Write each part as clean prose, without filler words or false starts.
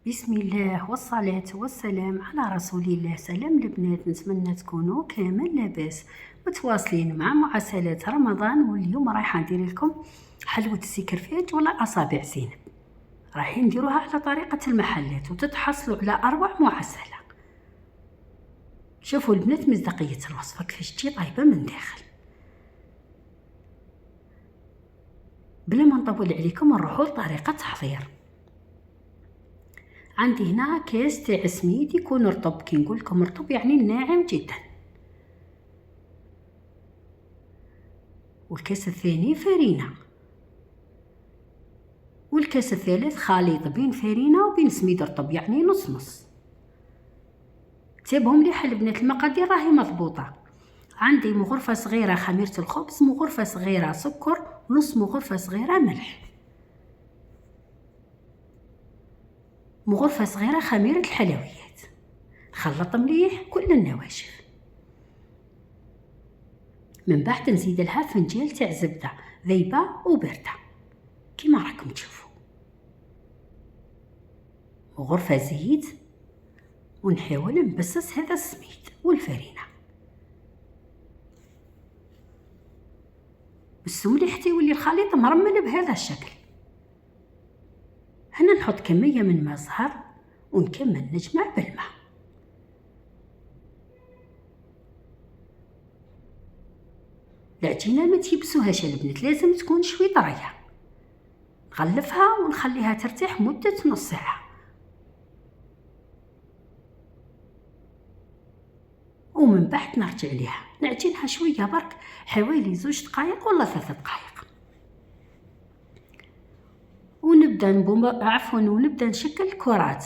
بسم الله والصلاة والسلام على رسول الله. سلام البنات، نتمنى تكونوا كامل لاباس متواصلين مع معسلات رمضان. واليوم رايحه ندير لكم حلوة السكرفيج ولا أصابع زينب. رايحين نديروها على طريقة المحلات وتتحصلوا على أروع معسلة. شوفوا البنات مصداقية الوصفة كيفاش تجي طايبة من داخل. بلا ما نطول عليكم نروحوا لطريقة تحضير. عندي هنا كاس تاع سميد يكون رطب، كي نقول لكم رطب يعني ناعم جدا. والكاس الثاني فرينة، والكاس الثالث خليط بين فرينة وبين سميد رطب يعني نص نص. تابعوا مليح البنات، المقادير راهي مضبوطه. عندي مغرفه صغيره خميره الخبز، مغرفه صغيره سكر، نص مغرفه صغيره ملح، مغرفه صغيره خميره الحلويات. خلط مليح كل النواشف. من بعد نزيد لها فنجان تاع زبده ذايبه وبارده كيما راكم تشوفوا. مغرفه زيت، ونحاول نبسس هذا السميد والفرينه بالسملي حتى يولي الخليط مرمل بهذا الشكل. هنا نحط كميه من ماء زهر ونكمل نجمع بالماء. العجينه ما تيبسوهاش البنات، لازم تكون شوي طريه. نغلفها ونخليها ترتاح مده نص ساعه، ومن بعد نرجع ليها نعجنها شويه برك، حوالي 2 دقائق ولا 3 دقائق. ونبدا نشكل كرات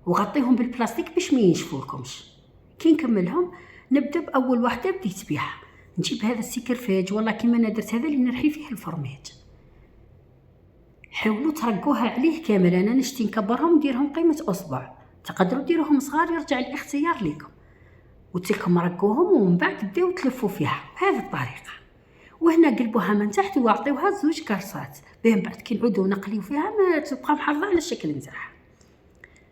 وغطيهم بالبلاستيك باش ما ينشفولكمش. كي نكملهم نبدا باول واحده بديت بيها. نجيب هذا السكرفاج والله كيما انا درت هذا اللي نرحي فيه الفرماج. حاولوا ترقوها عليه كامل، انا نشتي نكبرهم نديرهم قيمه اصبع، تقدروا ديروهم صغار يرجع الاختيار لكم. وتلكم رقوهم ومن بعد بداو تلفوا فيها بهذه الطريقه. وهنا قلبوها من تحت واعطيوها 2 كرصات بين بعد كي نعودو نقليو فيها ما تبقى محافظه على الشكل نتاعها.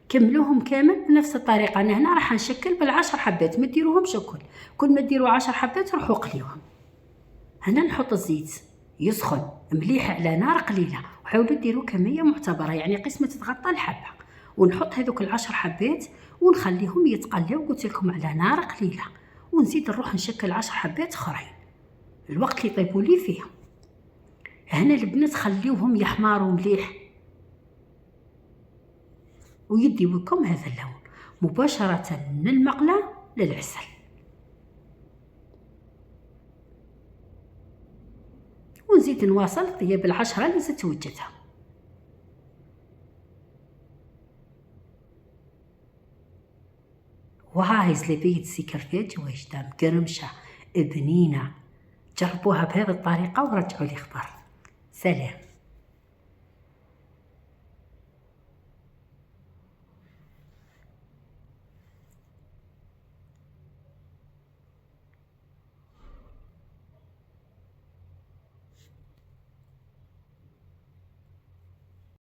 كملوهم كامل بنفس الطريقه. انا هنا راح نشكل بال10 حبات، ما ديروهمش الكل، كل ما ديروا 10 حبات روحوا قليوهم. هنا نحط الزيت يسخن مليح على نار قليله، وحاولوا ديروا كميه معتبره يعني قسمه تتغطى الحبه. ونحط هذوك 10 حبات ونخليهم يتقلاو قلت لكم على نار قليله، ونزيد نروح نشكل 10 حبات اخرين الوقت اللي يطيبوا لي فيهم. هنا البنات خليوهم يحمروا مليح ويديو لكم هذا اللون مباشره من المقله للعسل. ونزيد نواصل طياب ال10 اللي زدت وجدها. وهاي زلابية السكرفاج واجدة مقرمشة بنينة. جربوها بهذه الطريقة ورجعوا لي خبر. سلام.